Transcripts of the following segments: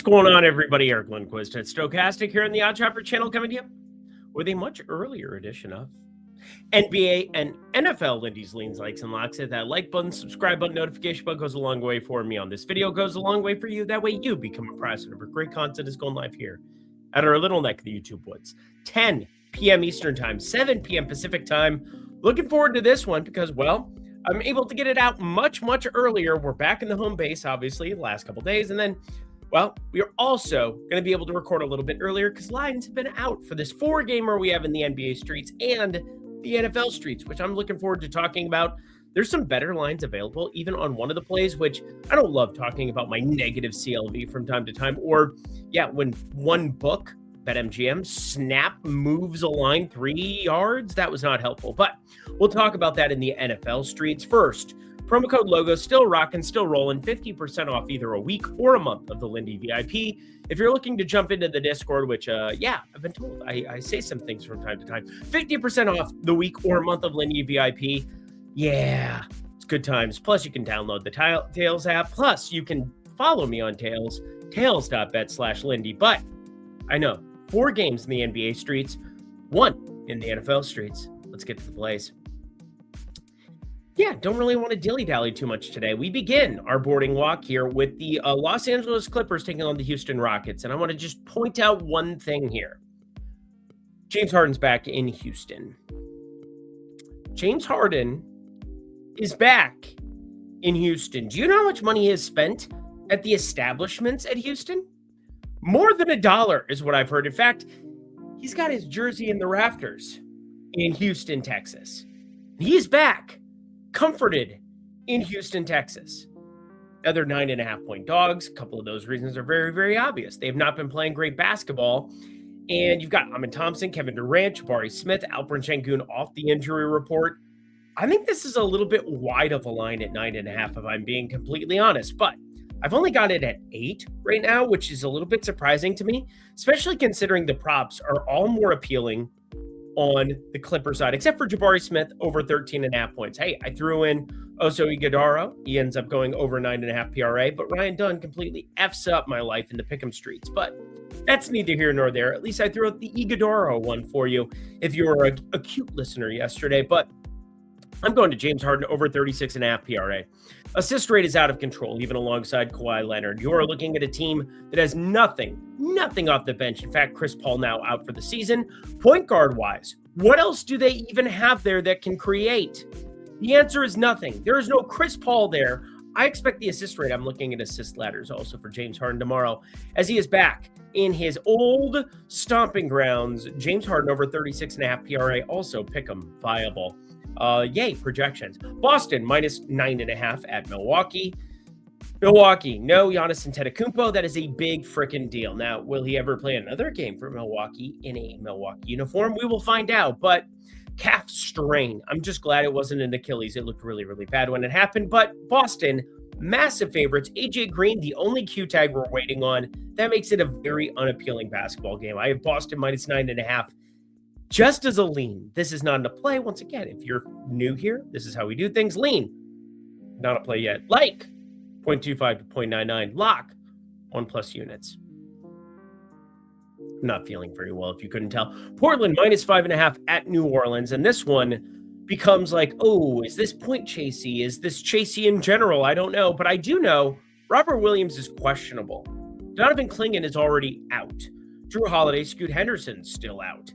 What's going on, everybody? Eric Lundquist at Stochastic here on the Odd Chopper channel, coming to you with a much earlier edition of NBA and NFL Lindy's Leans, Likes, and Locks. Hit that like button, subscribe button, notification button goes a long way for me on this video, goes a long way for you. That way you become apprised of great content is going live here at our little neck of the YouTube woods. 10 p.m. Eastern Time, 7 p.m. Pacific Time. Looking forward to this one because, well, I'm able to get it out much earlier. We're back in the home base, obviously, the last couple days, and then well, we are also going to be able to record a little bit earlier because lines have been out for this 4-gamer we have in the NBA streets and the NFL streets, which I'm looking forward to talking about. There's some better lines available, even on one of the plays, which I don't love talking about my negative CLV from time to time. Or, yeah, when one book, BetMGM, snap moves a line 3 yards, that was not helpful. But we'll talk about that in the NFL streets first. Promo code LOGO, still rocking, still rolling, 50% off either a week or a month of the Lindy VIP. If you're looking to jump into the Discord, which, yeah, I've been told I say some things from time to time, 50% off the week or month of Lindy VIP. Yeah, it's good times. Plus, you can download the Tails app. Plus, you can follow me on Tails, tails.bet/Lindy. But I know 4 games in the NBA streets, 1 in the NFL streets. Let's get to the plays. Yeah, don't really want to dilly-dally too much today. We begin our boarding walk here with the Los Angeles Clippers taking on the Houston Rockets. And I want to just point out one thing here. James Harden's back in Houston. James Harden is back in Houston. Do you know how much money he has spent at the establishments at Houston? More than $1 is what I've heard. In fact, he's got his jersey in the rafters in Houston, Texas. He is back. Comforted in Houston, Texas. Now they're 9.5-point dogs. A couple of those reasons are very obvious. They have not been playing great basketball. And you've got Amin Thompson, Kevin Durant, Jabari Smith, Alperen Sengun off the injury report. I think this is a little bit wide of a line at 9.5 if I'm being completely honest. But I've only got it at 8 right now, which is a little bit surprising to me, especially considering the props are all more appealing on the Clipper side, except for Jabari Smith over 13.5 points. Hey, I threw in Oso Ighodaro. He ends up going over 9.5 PRA, but Ryan Dunn completely F's up my life in the pick'em streets. But that's neither here nor there. At least I threw out the Ighodaro one for you if you were a cute listener yesterday. But I'm going to James Harden over 36.5 PRA. Assist rate is out of control, even alongside Kawhi Leonard. You are looking at a team that has nothing off the bench. In fact, Chris Paul now out for the season. Point guard wise, what else do they even have there that can create? The answer is nothing. There is no Chris Paul there. I expect the assist rate. I'm looking at assist ladders also for James Harden tomorrow as he is back in his old stomping grounds. James Harden over 36.5 PRA, also pick 'em viable. Yay, projections. Boston minus 9.5 at Milwaukee. Milwaukee, no Giannis Antetokounmpo. That is a big freaking deal. Now, will he ever play another game for Milwaukee in a Milwaukee uniform? We will find out, but calf strain. I'm just glad it wasn't an Achilles. It looked really bad when it happened, but Boston, massive favorites. AJ Green, the only Q tag we're waiting on. That makes it a very unappealing basketball game. I have Boston minus 9.5. Just as a lean. This is not a play. Once again, if you're new here, this is how we do things. Lean, not a play yet. Like, 0.25 to 0.99. Lock, 1+ units. Not feeling very well, if you couldn't tell. Portland, minus 5.5 at New Orleans. And this one becomes like, oh, is this point chasey? Is this chasey in general? I don't know. But I do know Robert Williams is questionable. Donovan Clingan is already out. Drew Holiday, Scoot Henderson's still out.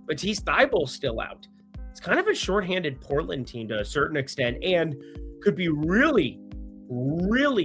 Matisse Thybulle's still out. It's kind of a shorthanded Portland team to a certain extent and could be really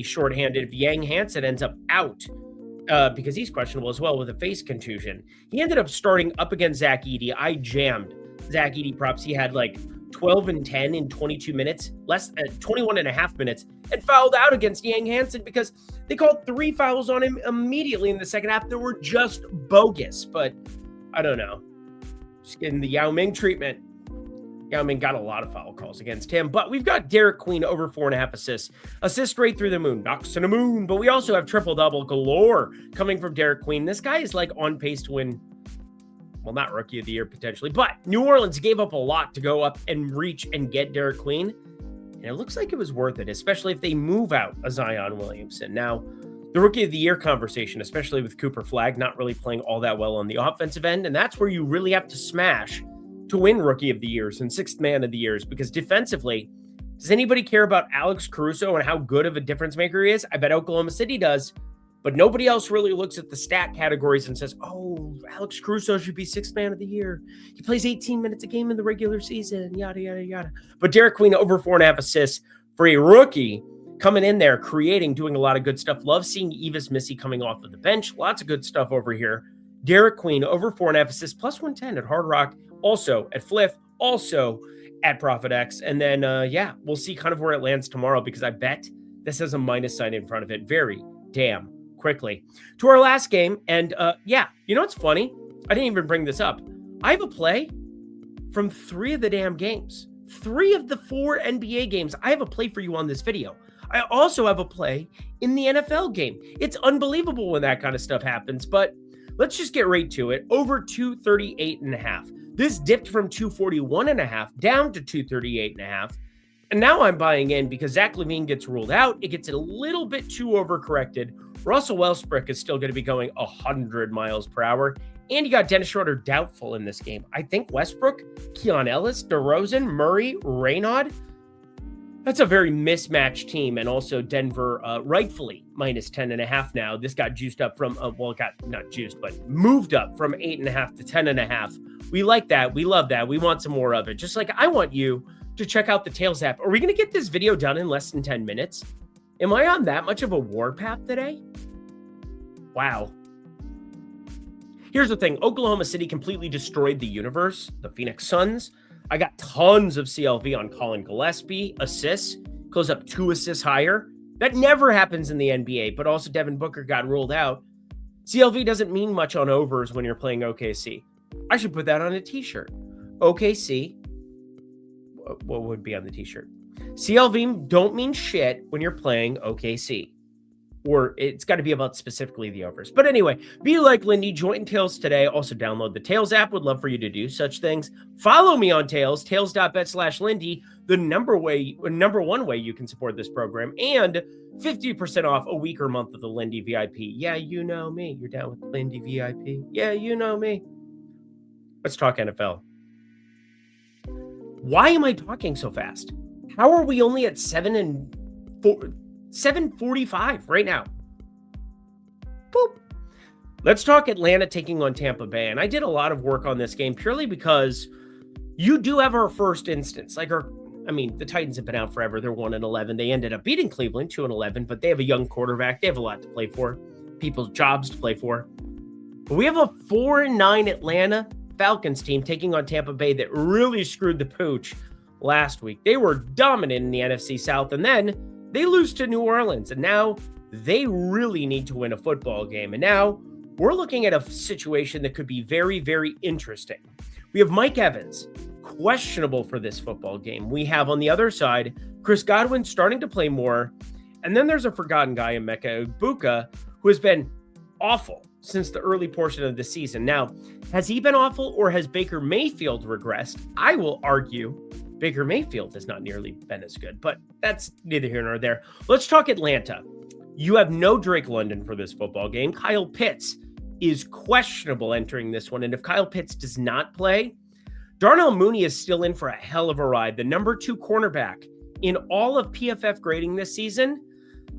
shorthanded if Yang Hansen ends up out because he's questionable as well with a face contusion. He ended up starting up against Zach Edey. I jammed Zach Edey props. He had like 12 and 10 in 22 minutes, 21.5 minutes, and fouled out against Yang Hansen because they called 3 fouls on him immediately in the second half that were just bogus. But I don't know. Just getting the Yao Ming treatment. Yao Ming got a lot of foul calls against him, but we've got Derek Queen over 4.5 assists. Assist rate through the moon, knocks to the moon, but we also have triple-double galore coming from Derek Queen. This guy is like on pace to win, well, not Rookie of the Year potentially, but New Orleans gave up a lot to go up and reach and get Derek Queen, and it looks like it was worth it, especially if they move out a Zion Williamson. Now, the Rookie of the Year conversation, especially with Cooper Flagg not really playing all that well on the offensive end. And that's where you really have to smash to win Rookie of the Years and Sixth Man of the Years, because defensively, does anybody care about Alex Caruso and how good of a difference maker he is? I bet Oklahoma City does, but nobody else really looks at the stat categories and says, oh, Alex Caruso should be Sixth Man of the Year. He plays 18 minutes a game in the regular season, yada, yada, yada. But Derek Queen over 4.5 assists for a rookie coming in there, creating, doing a lot of good stuff. Love seeing Evis Missy coming off of the bench. Lots of good stuff over here. Derek Queen over 4.5 assists, plus 110 at Hard Rock, also at Fliff, also at Profit X. And then, we'll see kind of where it lands tomorrow, because I bet this has a minus sign in front of it very damn quickly. To our last game. And you know what's funny? I didn't even bring this up. I have a play from 3 of the damn games. 3 of the 4 NBA games. I have a play for you on this video. I also have a play in the NFL game. It's unbelievable when that kind of stuff happens, but let's just get right to it. Over 238.5. This dipped from 241.5 down to 238.5. And now I'm buying in because Zach LaVine gets ruled out. It gets a little bit too overcorrected. Russell Westbrook is still going to be going 100 miles per hour. And you got Dennis Schroeder doubtful in this game. I think Westbrook, Keon Ellis, DeRozan, Murray, Raynaud. That's a very mismatched team. And also Denver, rightfully, minus 10.5 now. This got juiced up from, it got not juiced, but moved up from 8.5 to 10.5. We like that. We love that. We want some more of it. Just like I want you to check out the Tails app. Are we going to get this video done in less than 10 minutes? Am I on that much of a warpath today? Wow. Here's the thing. Oklahoma City completely destroyed the universe. The Phoenix Suns. I got tons of CLV on Colin Gillespie. Assists. Goes up 2 assists higher. That never happens in the NBA, but also Devin Booker got ruled out. CLV doesn't mean much on overs when you're playing OKC. I should put that on a t-shirt. OKC. What would be on the t-shirt? CLV don't mean shit when you're playing OKC. Or it's got to be about specifically the overs. But anyway, be like Lindy, join Tails today. Also download the Tails app. Would love for you to do such things. Follow me on Tails, tails.bet/Lindy, the number one way you can support this program. And 50% off a week or month of the Lindy VIP. Yeah, you know me. You're down with Lindy VIP. Yeah, you know me. Let's talk NFL. Why am I talking so fast? How are we only at 7:45 right now? Boop. Let's talk Atlanta taking on Tampa Bay. And I did a lot of work on this game purely because you do have our first instance. The Titans have been out forever. They're 1-11. They ended up beating Cleveland 2-11, but they have a young quarterback. They have a lot to play for. People's jobs to play for. But we have a 4-9 Atlanta Falcons team taking on Tampa Bay that really screwed the pooch last week. They were dominant in the NFC South, and then they lose to New Orleans, and now they really need to win a football game. And now we're looking at a situation that could be very, very interesting. We have Mike Evans, questionable for this football game. We have on the other side, Chris Godwin starting to play more. And then there's a forgotten guy in Emeka Egbuka who has been awful since the early portion of the season. Now, has he been awful or has Baker Mayfield regressed? I will argue Baker Mayfield has not nearly been as good, but that's neither here nor there. Let's talk Atlanta. You have no Drake London for this football game. Kyle Pitts is questionable entering this one. And if Kyle Pitts does not play, Darnell Mooney is still in for a hell of a ride. The number 2 cornerback in all of PFF grading this season,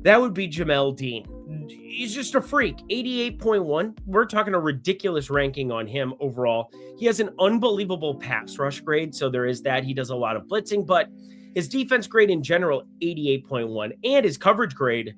that would be Jamel Dean. He's just a freak. 88.1. We're talking a ridiculous ranking on him overall. He has an unbelievable pass rush grade, so there is that. He does a lot of blitzing, but his defense grade in general, 88.1, and his coverage grade,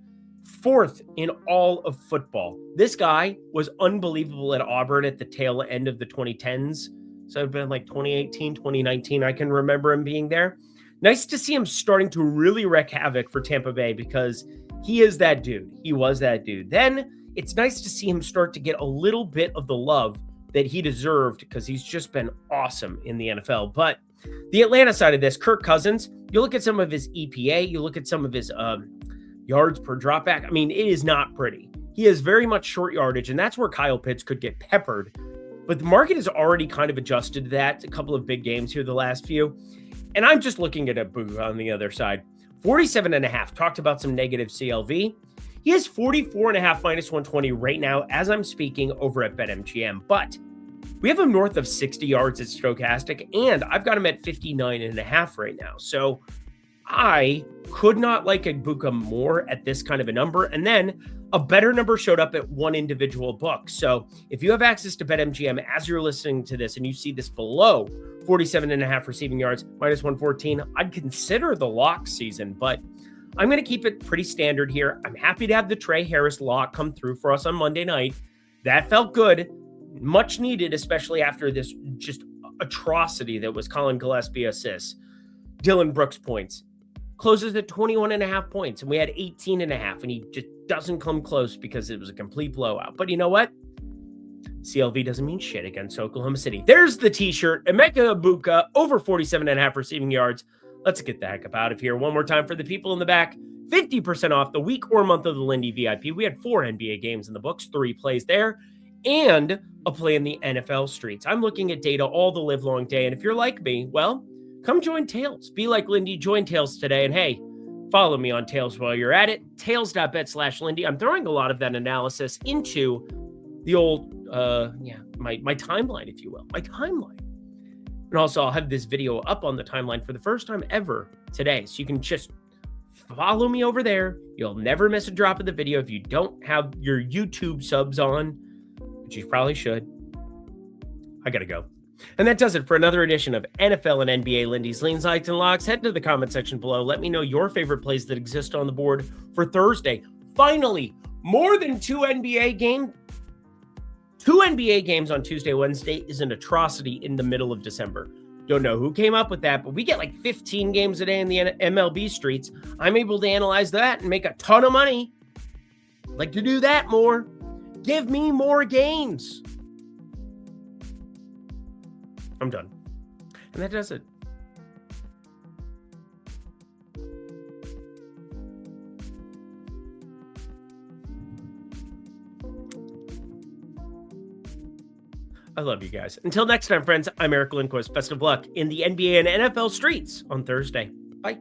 4th in all of football. This guy was unbelievable at Auburn at the tail end of the 2010s. So it'd been like 2018, 2019. I can remember him being there. Nice to see him starting to really wreak havoc for Tampa Bay because he is that dude. He was that dude. Then it's nice to see him start to get a little bit of the love that he deserved because he's just been awesome in the NFL. But the Atlanta side of this, Kirk Cousins, you look at some of his EPA, you look at some of his yards per dropback. I mean, it is not pretty. He has very much short yardage, and that's where Kyle Pitts could get peppered. But the market has already kind of adjusted to that. A couple of big games here the last few. And I'm just looking at a boo on the other side. 47.5. Talked about some negative CLV. He is 44.5 minus 120 right now as I'm speaking over at BetMGM, but we have him north of 60 yards at Stokastic, and I've got him at 59.5 right now. So I could not like Igbokwe more at this kind of a number. And then a better number showed up at one individual book. So if you have access to BetMGM as you're listening to this and you see this below 47.5 receiving yards, minus 114, I'd consider the lock season, but I'm going to keep it pretty standard here. I'm happy to have the Trey Harris lock come through for us on Monday night. That felt good, much needed, especially after this just atrocity that was Colin Gillespie assists. Dylan Brooks points. Closes at 21.5 points, and we had 18.5, and he just doesn't come close because it was a complete blowout. But you know what? CLV doesn't mean shit against Oklahoma City. There's the t-shirt. Emeka Igbokwe, over 47.5 receiving yards. Let's get the heck up out of here. One more time for the people in the back. 50% off the week or month of the Lindy VIP. We had 4 NBA games in the books, 3 plays there, and a play in the NFL streets. I'm looking at data all the live long day, and if you're like me, well, come join Tails. Be like Lindy, join Tails today. And hey, follow me on Tails while you're at it. Tails.bet/Lindy. I'm throwing a lot of that analysis into the old, my timeline, if you will. My timeline. And also, I'll have this video up on the timeline for the first time ever today. So you can just follow me over there. You'll never miss a drop of the video if you don't have your YouTube subs on, which you probably should. I gotta go. And that does it for another edition of NFL and NBA Lindy's Leans, Likes, and Locks. Head to the comment section below. Let me know your favorite plays that exist on the board for Thursday. Finally, more than 2 NBA games on Tuesday, Wednesday is an atrocity in the middle of December. Don't know who came up with that, but we get like 15 games a day in the MLB streets. I'm able to analyze that and make a ton of money. I'd like to do that more. Give me more games. I'm done. And that does it. I love you guys. Until next time, friends, I'm Eric Lindquist. Best of luck in the NBA and NFL streets on Thursday. Bye.